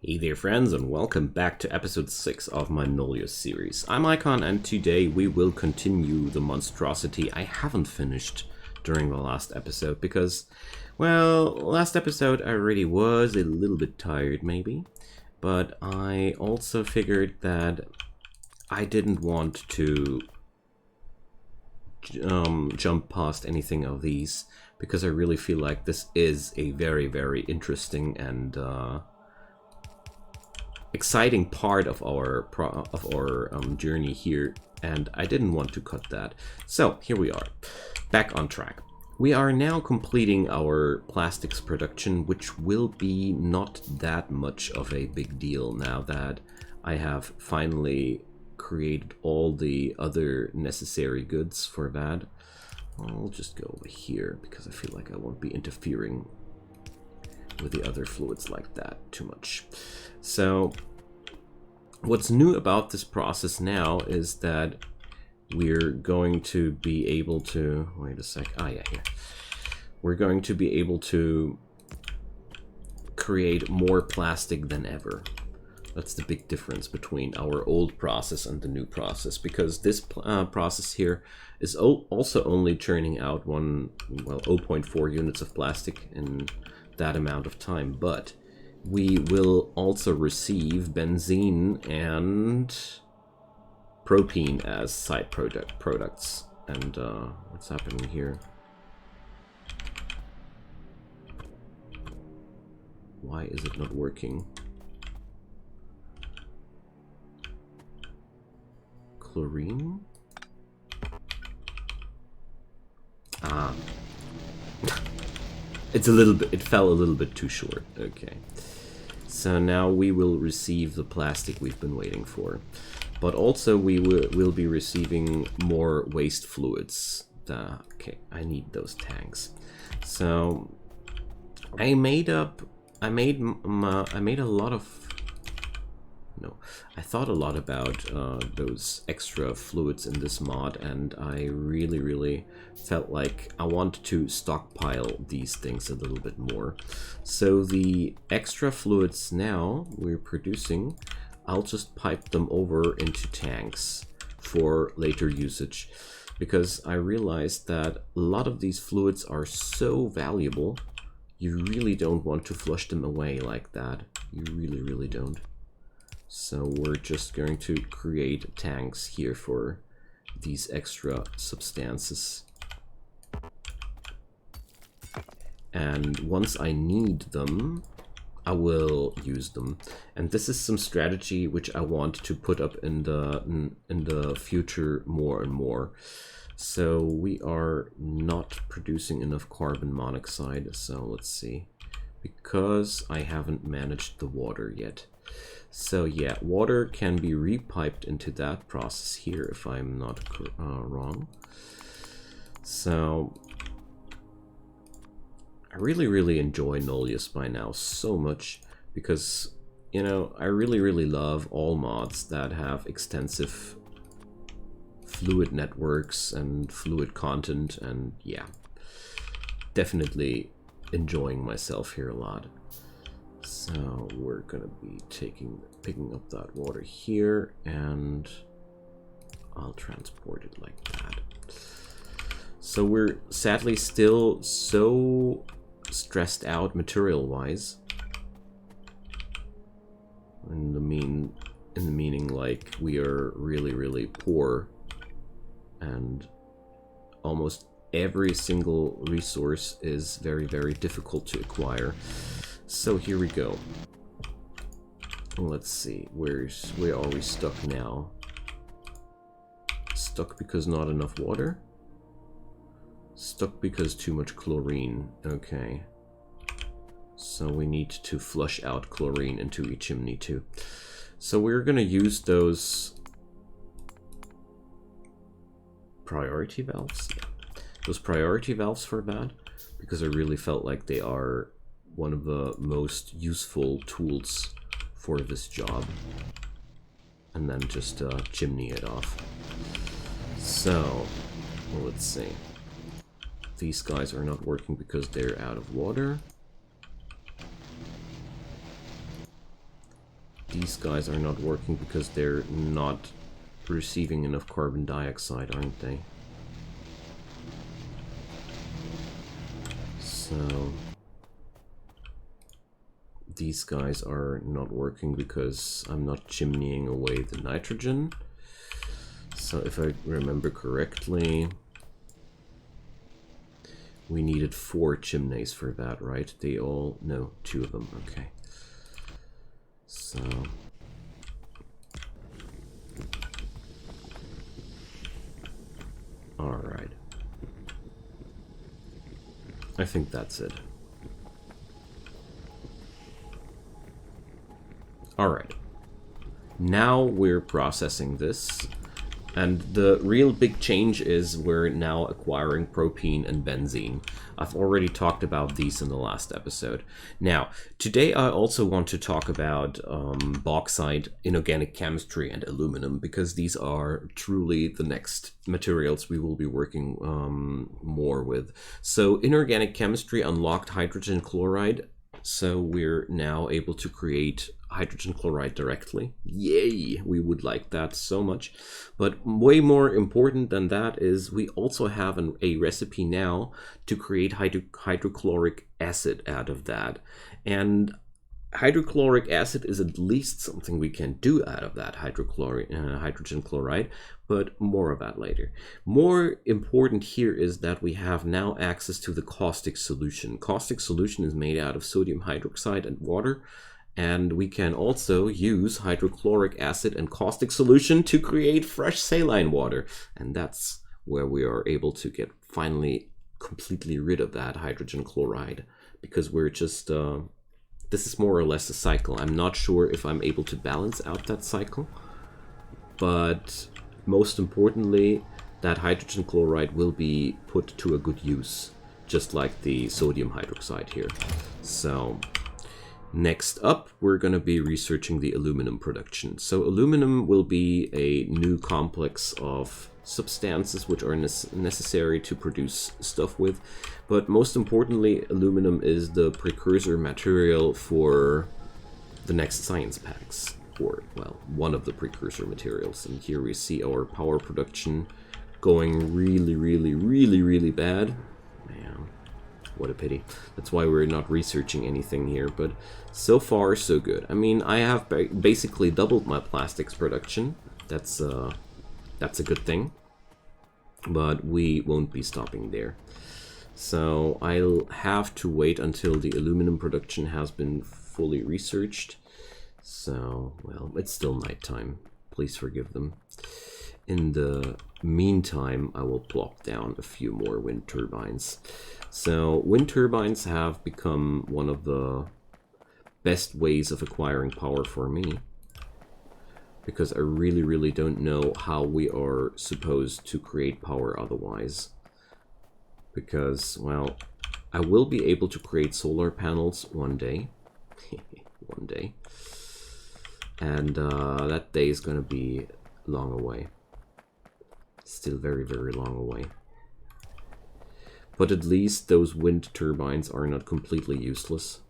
Hey there friends, and welcome back to episode 6 of my Nullius series. I'm Icon, and today we will continue the monstrosity I haven't finished during the last episode because, well, last episode I really was a little bit tired maybe, but I also figured that I didn't want to jump past anything of these because I really feel like this is a very, very interesting and exciting part of our journey here, and I didn't want to cut that. So here we are, back on track. We are now completing our plastics production, which will be not that much of a big deal now that I have finally created all the other necessary goods for that. I'll just go over here because I feel like I won't be interfering with the other fluids like that too much. So what's new about this process now is that we're going to be able to, wait a sec, here. We're going to be able to create more plastic than ever. That's the big difference between our old process and the new process, because this process here is also only churning out 0.4 units of plastic in that amount of time, but we will also receive benzene and propene as side products. And what's happening here? Why is it not working? Chlorine? It's a little bit, it fell a little bit too short. Okay. So now we will receive the plastic we've been waiting for. But also we will be receiving more waste fluids. Okay, I need those tanks. So I made a lot of, I thought a lot about those extra fluids in this mod, and I really felt like I want to stockpile these things a little bit more. So the extra fluids now we're producing, I'll just pipe them over into tanks for later usage, because I realized that a lot of these fluids are so valuable, you really don't want to flush them away like that. You really don't. So we're just going to create tanks here for these extra substances. And once I need them, I will use them. And this is some strategy which I want to put up in the future more and more. So we are not producing enough carbon monoxide. So let's see, because I haven't managed the water yet. So yeah, water can be repiped into that process here if I'm not wrong. So I really enjoy Nullius by now so much, because, you know, I really love all mods that have extensive fluid networks and fluid content, and yeah, definitely enjoying myself here a lot. So we're gonna be picking up that water here, and I'll transport it like that. So we're sadly still so stressed out material-wise. In the meaning like we are really poor, and almost every single resource is very difficult to acquire. So here we go. Let's see, where are we stuck now? Stuck because not enough water? Stuck because too much chlorine. Okay. So we need to flush out chlorine into each chimney too. So we're gonna use those priority valves. Yeah. Those priority valves for that, because I really felt like they are one of the most useful tools for this job. And then just chimney it off. So, well, let's see. These guys are not working because they're out of water. these guys are not working because they're not receiving enough carbon dioxide, aren't they? So these guys are not working because I'm not chimneying away the nitrogen. So if I remember correctly, we needed 4 chimneys for that, right? They all... no, 2 of them, okay. So... alright. I think that's it. Alright. Now we're processing this. And the real big change is we're now acquiring propene and benzene. I've already talked about these in the last episode. Now, today I also want to talk about bauxite, inorganic chemistry, and aluminum, because these are truly the next materials we will be working more with. So, inorganic chemistry unlocked hydrogen chloride. So we're now able to create hydrogen chloride directly. Yay! We would like that so much. But way more important than that is we also have a recipe now to create hydrochloric acid out of that. And hydrochloric acid is at least something we can do out of that hydrogen chloride, but more of that later. More important here is that we have now access to the caustic solution. Caustic solution is made out of sodium hydroxide and water, and we can also use hydrochloric acid and caustic solution to create fresh saline water. And that's where we are able to get finally completely rid of that hydrogen chloride, because we're just... this is more or less a cycle. I'm not sure if I'm able to balance out that cycle, but most importantly, that hydrogen chloride will be put to a good use, just like the sodium hydroxide here. So next up, we're going to be researching the aluminum production. So aluminum will be a new complex of substances which are necessary to produce stuff with, but most importantly, aluminum is the precursor material for the next science packs, or well, one of the precursor materials. And here we see our power production going really bad. Man, what a pity. That's why we're not researching anything here, but so far so good. I mean, I have basically doubled my plastics production. That's a good thing, but we won't be stopping there. So I'll have to wait until the aluminum production has been fully researched. So, well, it's still nighttime. Please forgive them. In the meantime, I will plop down a few more wind turbines. So wind turbines have become one of the best ways of acquiring power for me, because I really don't know how we are supposed to create power otherwise. Because, well, I will be able to create solar panels one day. One day. And that day is going to be long away. Still very long away. But at least those wind turbines are not completely useless.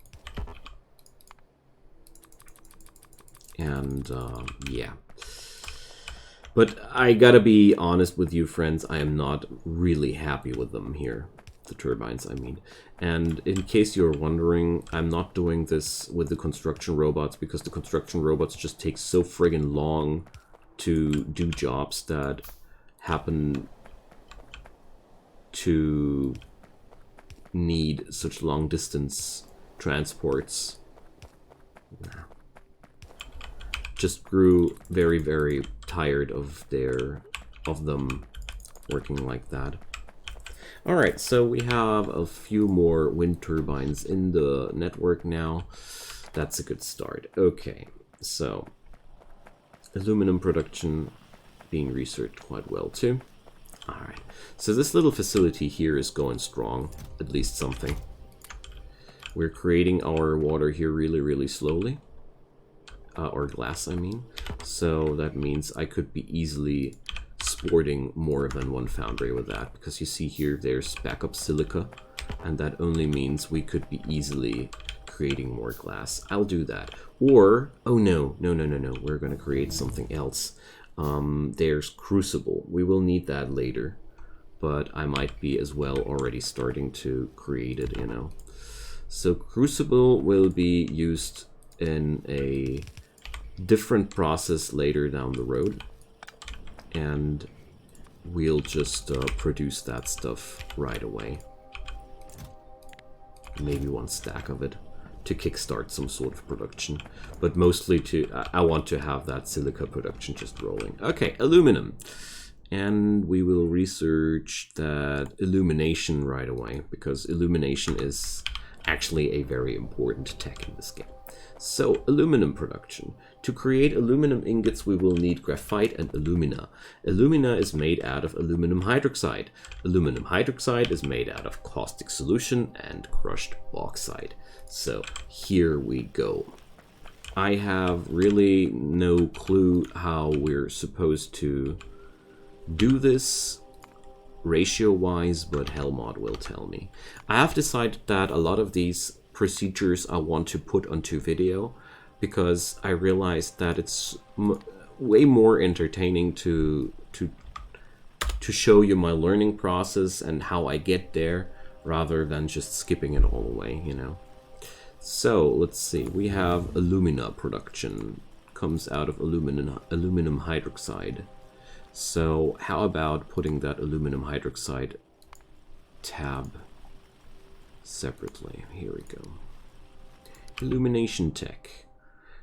And yeah. But I gotta be honest with you, friends, I am not really happy with them here. The turbines, I mean. And in case you're wondering, I'm not doing this with the construction robots because the construction robots just take so friggin' long to do jobs that happen to need such long distance transports. Just grew very tired of them working like that. Alright, so we have a few more wind turbines in the network now. That's a good start. Okay, so aluminum production being researched quite well too. Alright, so this little facility here is going strong, at least something. We're creating our water here really slowly. Or glass, I mean. So that means I could be easily sporting more than one foundry with that, because you see here there's backup silica, and that only means we could be easily creating more glass. I'll do that. Or, oh no, we're going to create something else. There's Crucible. We will need that later, but I might be as well already starting to create it, you know. So Crucible will be used in a different process later down the road, and we'll just produce that stuff right away. Maybe one stack of it to kickstart some sort of production, but mostly to I want to have that silica production just rolling. Okay, aluminum, and we will research that illumination right away, because illumination is actually a very important tech in this game. So, aluminum production. To create aluminum ingots, we will need graphite and alumina. Alumina is made out of aluminum hydroxide. Aluminum hydroxide is made out of caustic solution and crushed bauxite. So, here we go. I have really no clue how we're supposed to do this ratio-wise, but Helmod will tell me. I have decided that a lot of these procedures I want to put onto video, because I realized that it's way more entertaining to show you my learning process and how I get there, rather than just skipping it all away, you know. So let's see, we have alumina production, comes out of aluminum hydroxide. So how about putting that aluminum hydroxide tab separately? Here we go. Illumination tech.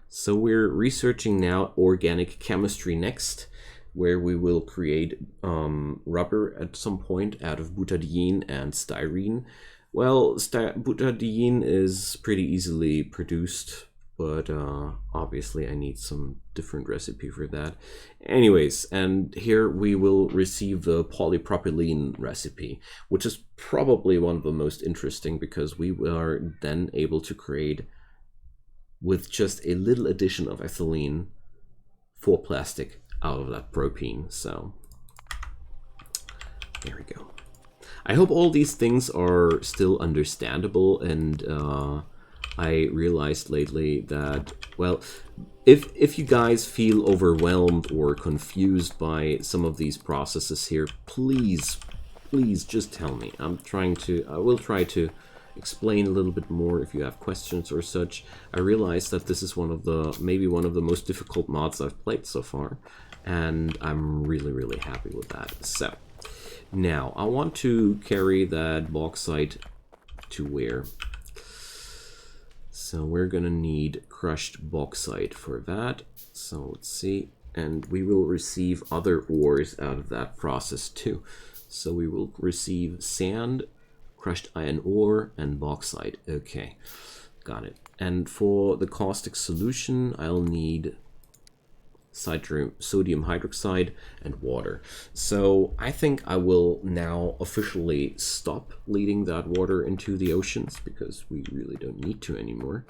So we're researching now organic chemistry next, where we will create rubber at some point out of butadiene and styrene. Well, butadiene is pretty easily produced, but obviously I need some different recipe for that. Anyways, and here we will receive the polypropylene recipe, which is probably one of the most interesting, because we are then able to create, with just a little addition of ethylene, 4 plastic out of that propene. So there we go. I hope all these things are still understandable, and I realized lately that, well, if you guys feel overwhelmed or confused by some of these processes here, please just tell me. I will try to explain a little bit more if you have questions or such. I realized that this is maybe one of the most difficult mods I've played so far, and I'm really happy with that. So now I want to carry that bauxite to where? So we're gonna need crushed bauxite for that. So let's see, and we will receive other ores out of that process too. So we will receive sand, crushed iron ore, and bauxite. Okay, got it. And for the caustic solution, I'll need sodium hydroxide and water. So I think I will now officially stop leading that water into the oceans, because we really don't need to anymore.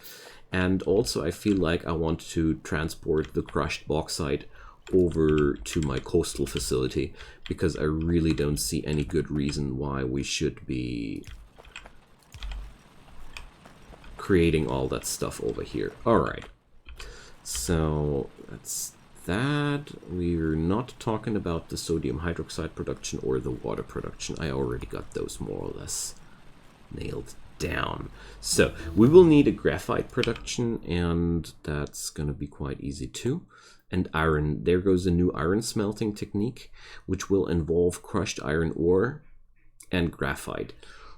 And also I feel like I want to transport the crushed bauxite over to my coastal facility, because I really don't see any good reason why we should be creating all that stuff over here. Alright, so that's that. We're not talking about the sodium hydroxide production or the water production. I already got those more or less nailed down. So we will need a graphite production, and that's gonna be quite easy too. And iron, there goes a new iron smelting technique, which will involve crushed iron ore and graphite.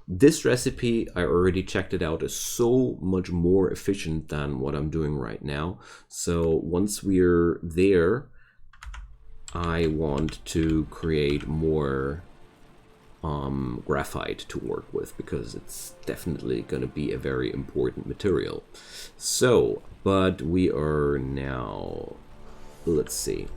This recipe, I already checked it out, is so much more efficient than what I'm doing right now. So once we're there, I want to create more graphite to work with, because it's definitely going to be a very important material. So, but we are now, let's see.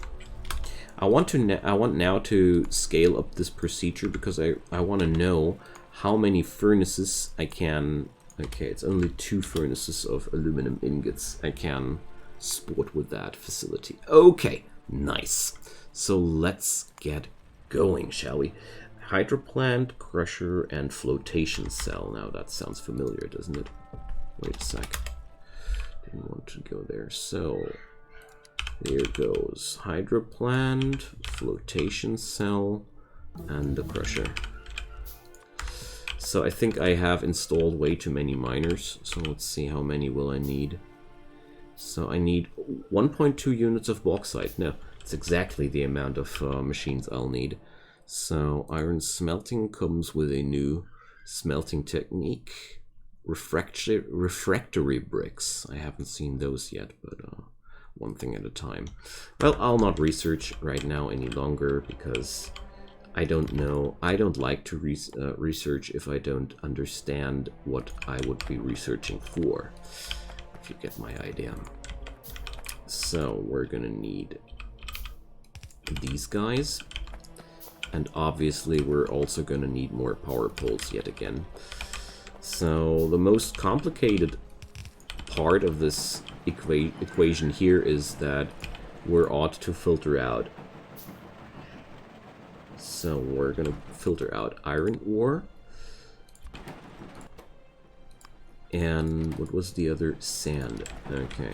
I want now to scale up this procedure, because I want to know how many furnaces I can. Okay, it's only 2 furnaces of aluminum ingots I can sport with that facility. Okay, nice. So let's get going, shall we? Hydro plant, crusher, and flotation cell. Now that sounds familiar, doesn't it? Wait a sec. Didn't want to go there. So, here goes Hydra plant, flotation cell, and the crusher. So I think I have installed way too many miners. So let's see, how many will I need? So I need 1.2 units of bauxite. No, it's exactly the amount of machines I'll need. So iron smelting comes with a new smelting technique. Refractory bricks. I haven't seen those yet, but one thing at a time. Well, I'll not research right now any longer because I don't know. I don't like to research if I don't understand what I would be researching for, if you get my idea. So we're gonna need these guys. And obviously we're also gonna need more power poles yet again. So the most complicated part of this equation here is that we're ought to filter out. So we're gonna filter out iron ore. And what was the other? Sand. Okay.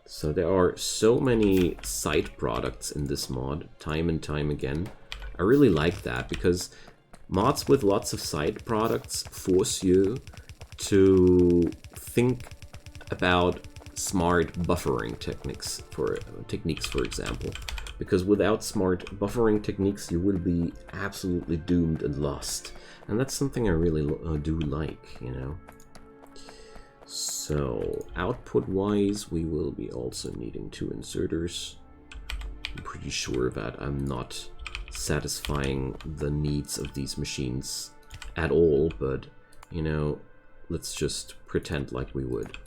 So there are so many side products in this mod, time and time again. I really like that because mods with lots of side products force you to think about smart buffering techniques, for example. Because without smart buffering techniques, you will be absolutely doomed and lost. And that's something I really do like, you know. So, output-wise, we will be also needing 2 inserters. I'm pretty sure that I'm not satisfying the needs of these machines at all, but, you know, let's just pretend like we would.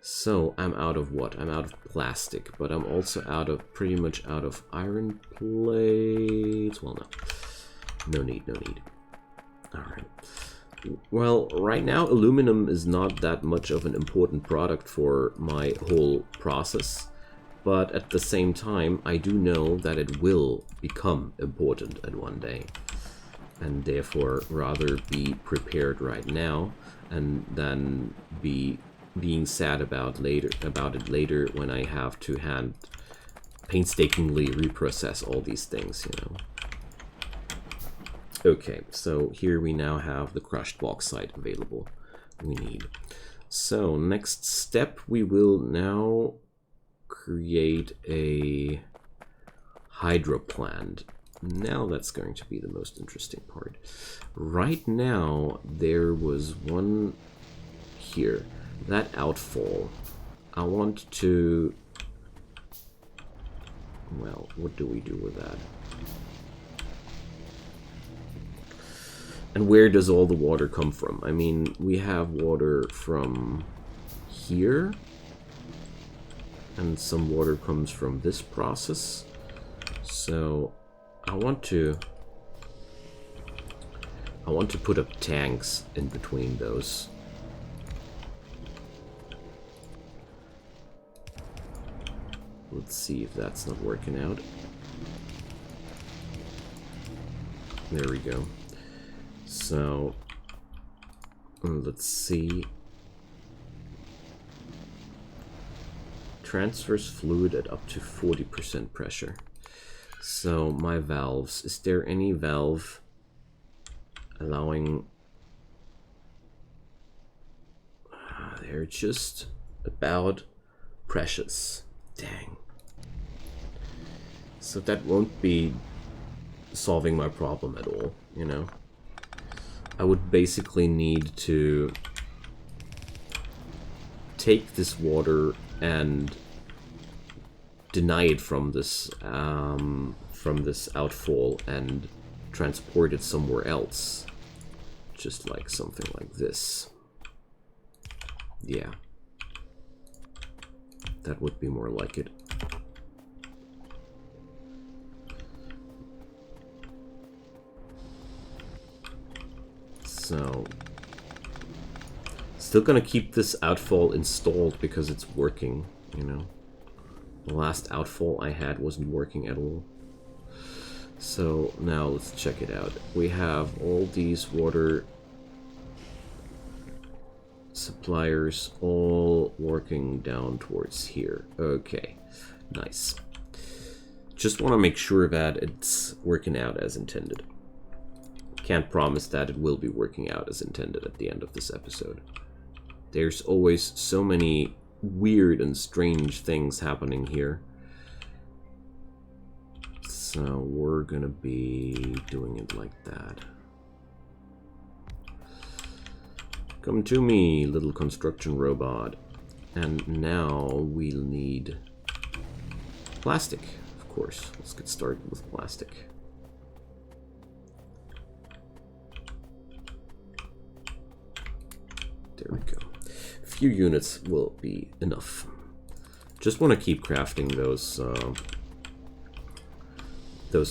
So, I'm out of what? I'm out of plastic, but I'm also pretty much out of iron plates. Well, no. No need, no need. Alright. Well, right now, aluminum is not that much of an important product for my whole process, but at the same time, I do know that it will become important at one day, and therefore rather be prepared right now and then being sad about it later when I have to painstakingly reprocess all these things, you know. Okay, so here we now have the crushed bauxite available we need. So next step, we will now create a Hydra plant. Now that's going to be the most interesting part. Right now, there was one here. That outfall, I want to... Well, what do we do with that? And where does all the water come from? I mean, we have water from here, and some water comes from this process. So I want to put up tanks in between those. Let's see if that's not working out. There we go. So, let's see. Transfers fluid at up to 40% pressure. So, my valves. Is there any valve allowing... They're just about precious. Dang. So that won't be solving my problem at all, you know? I would basically need to take this water and deny it from this outfall and transport it somewhere else, just like something like this. Yeah, that would be more like it. So, still gonna keep this outfall installed because it's working, you know. The last outfall I had wasn't working at all. So now let's check it out. We have all these water suppliers all working down towards here. Okay, nice. Just want to make sure that it's working out as intended. Can't promise that it will be working out as intended at the end of this episode. There's always so many weird and strange things happening here. So we're gonna be doing it like that. Come to me, little construction robot. And now we'll need plastic, of course. Let's get started with plastic. There we go. A few units will be enough. Just want to keep crafting those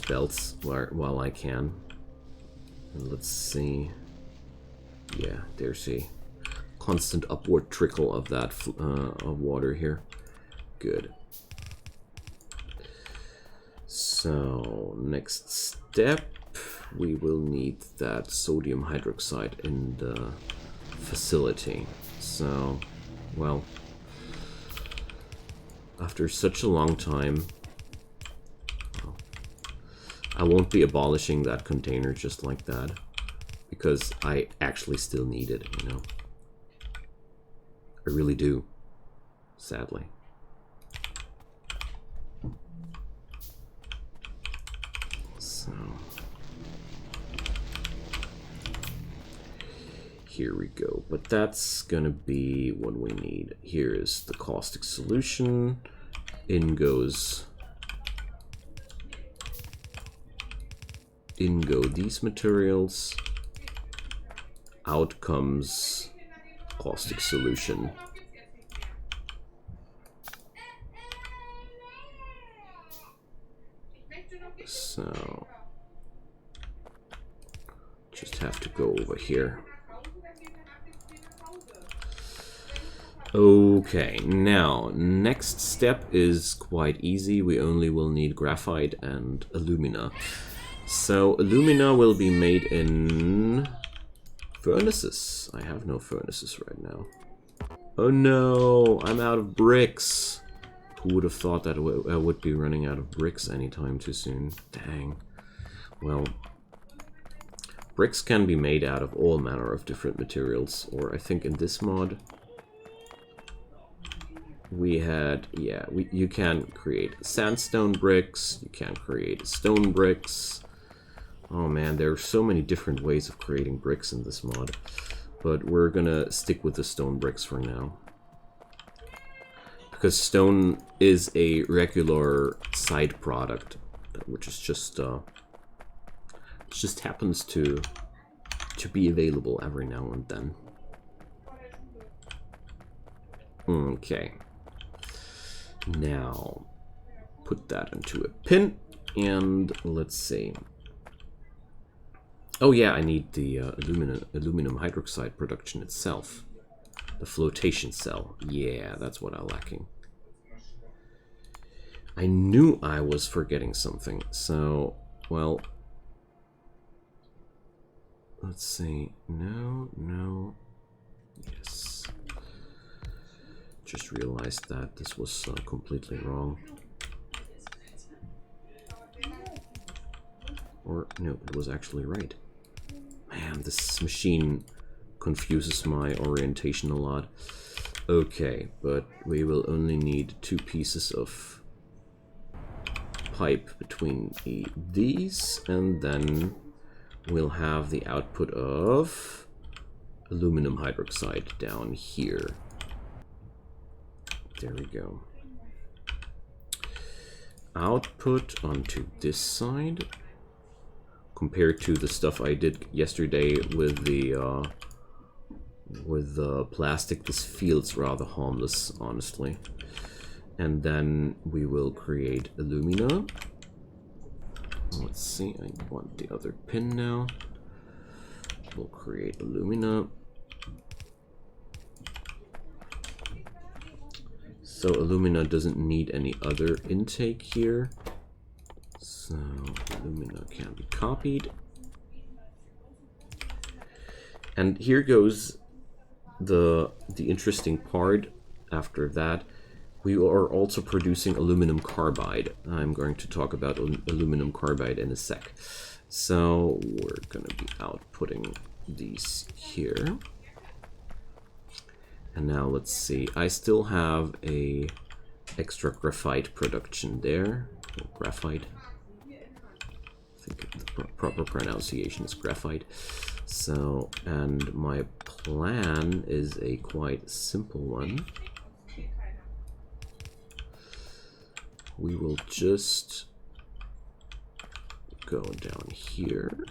belts while I can. And let's see. Yeah, there's a constant upward trickle of that of water here. Good. So next step, we will need that sodium hydroxide in the facility. So, well, after such a long time, well, I won't be abolishing that container just like that. Because I actually still need it, you know. I really do, sadly. So, here we go. But that's gonna be what we need. Here is the caustic solution. In go these materials. Out comes caustic solution. So just have to go over here. Okay, now next step is quite easy. We only will need graphite and alumina. So alumina will be made in furnaces. I have no furnaces right now. Oh no, I'm out of bricks. Who would have thought that I would be running out of bricks anytime too soon? Dang. Well, bricks can be made out of all manner of different materials. Or I think in this mod, we had, yeah, you can create sandstone bricks, you can create stone bricks. Oh man, there are so many different ways of creating bricks in this mod. But we're gonna stick with the stone bricks for now. Because stone is a regular side product, which is just happens to be available every now and then. Okay. Now, put that into a pin, and let's see. Oh yeah, I need the aluminum hydroxide production itself. The flotation cell. Yeah, that's what I'm lacking. I knew I was forgetting something. So, well, let's see. No. Yes. Just realized that this was completely wrong. Or, no, it was actually right. Man, this machine confuses my orientation a lot. Okay, but we will only need 2 pieces of pipe between these, and then we'll have the output of aluminum hydroxide down here. There we go. Output onto this side. Compared to the stuff I did yesterday with the plastic, this feels rather harmless, honestly. And then we will create alumina. Let's see, I want the other pin now. We'll create alumina. So alumina doesn't need any other intake here. So alumina can be copied. And here goes the interesting part after that, we are also producing aluminum carbide. I'm going to talk about aluminum carbide in a sec. So we're going to be outputting these here. And now let's see. I still have a extra graphite production there. Graphite. I think the proper pronunciation is graphite. So, and my plan is a quite simple one. We will just go down here.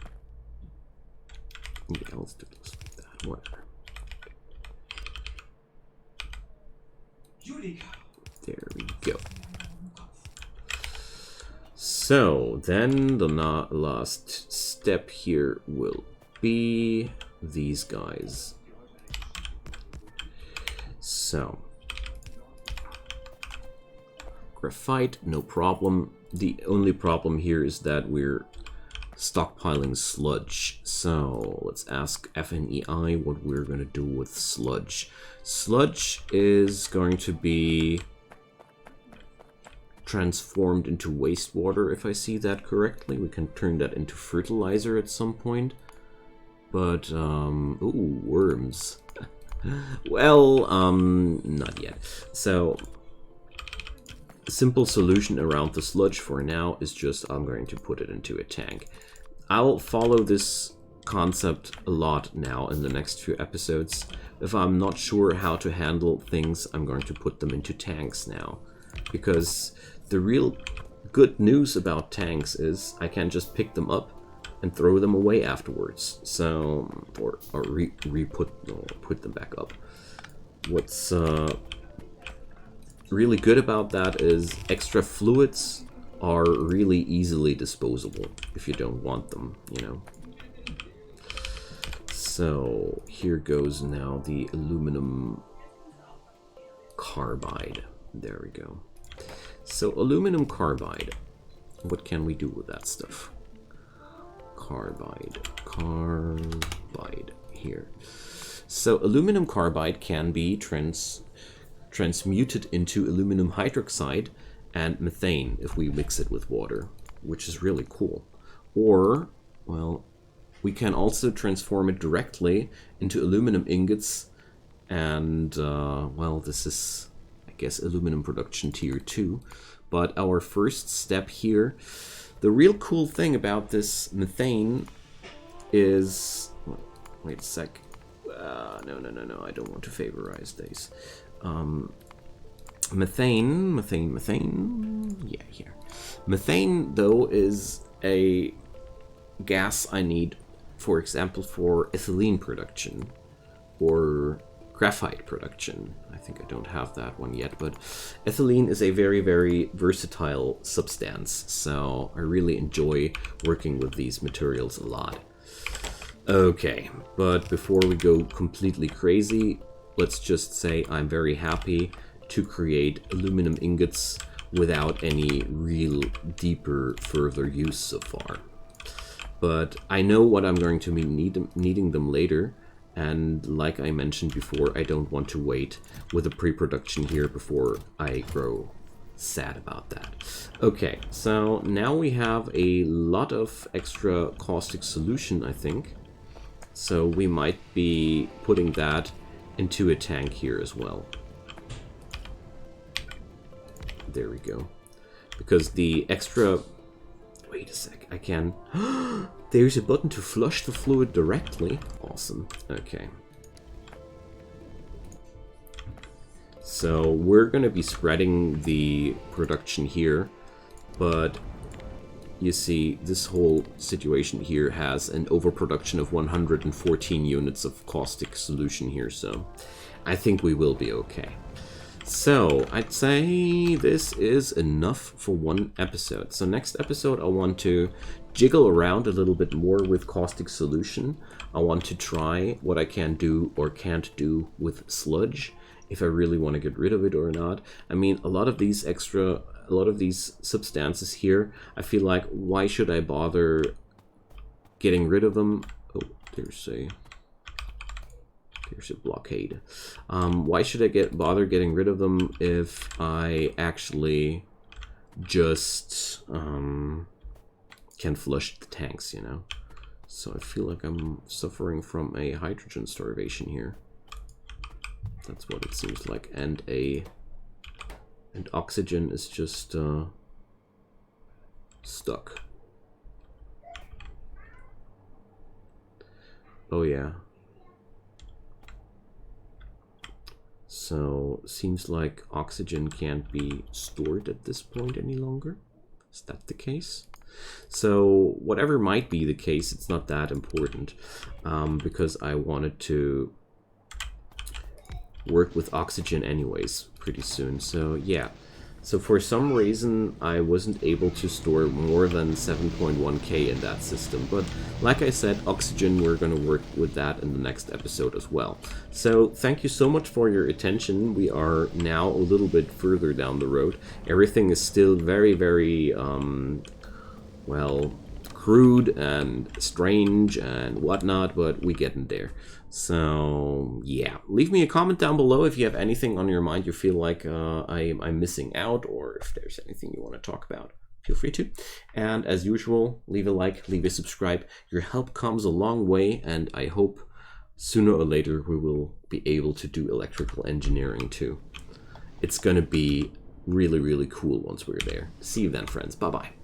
Yeah, let's do this like that. Whatever. There we go. So then the last step here will be these guys. So graphite, no problem. The only problem here is that we're stockpiling sludge. So let's ask FNEI what we're going to do with sludge. Sludge is going to be transformed into wastewater, if I see that correctly. We can turn that into fertilizer at some point. But, ooh, worms. Well, not yet. So, a simple solution around the sludge for now is just I'm going to put it into a tank. I'll follow this concept a lot now in the next few episodes. If I'm not sure how to handle things, I'm going to put them into tanks now. Because the real good news about tanks is I can just pick them up and throw them away afterwards. So, or put them back up. What's really good about that is extra fluids are really easily disposable if you don't want them, you know. So here goes now the aluminum carbide. There we go. So aluminum carbide, what can we do with that stuff? Carbide here. So aluminum carbide can be transmuted into aluminum hydroxide and methane if we mix it with water, which is really cool. Or, well, we can also transform it directly into aluminum ingots and, well, this is, I guess, aluminum production tier 2. But our first step here, the real cool thing about this methane is, wait a sec, no, I don't want to favorize these. Methane, yeah, here. Methane, though, is a gas I need, for example, for ethylene production or graphite production. I think I don't have that one yet, but ethylene is a very, very versatile substance, so I really enjoy working with these materials a lot. Okay, but before we go completely crazy, let's just say I'm very happy to create aluminum ingots without any real deeper further use so far. But I know what I'm going to be needing them later, and like I mentioned before, I don't want to wait with the pre-production here before I grow sad about that. Okay, so now we have a lot of extra caustic solution, I think. So we might be putting that into a tank here as well. There we go. Because the extra... Wait a sec, I can... There's a button to flush the fluid directly. Awesome. Okay. So we're going to be spreading the production here, but you see this whole situation here has an overproduction of 114 units of caustic solution here, so I think we will be okay. So I'd say this is enough for one episode. So next episode I want to jiggle around a little bit more with caustic solution. I want to try what I can do or can't do with sludge, if I really want to get rid of it or not. I mean, a lot of these substances here, I feel like, why should I bother getting rid of them? Oh, there's Here's a blockade. Why should I bother getting rid of them if I actually just can flush the tanks, you know? So I feel like I'm suffering from a hydrogen starvation here. That's what it seems like. And oxygen is just stuck. Oh yeah. So seems like oxygen can't be stored at this point any longer. Is that the case? So whatever might be the case, it's not that important, because I wanted to work with oxygen anyways pretty soon. So yeah. So for some reason I wasn't able to store more than 7.1k in that system, but like I said, oxygen, we're going to work with that in the next episode as well. So thank you so much for your attention. We are now a little bit further down the road. Everything is still very, very well, crude and strange and whatnot, but we're getting there. So yeah, leave me a comment down below if you have anything on your mind you feel like I'm missing out, or if there's anything you want to talk about, feel free to. And as usual, leave a like, leave a subscribe. Your help comes a long way, and I hope sooner or later we will be able to do electrical engineering too. It's gonna be really, really cool once we're there. See you then, friends. Bye bye.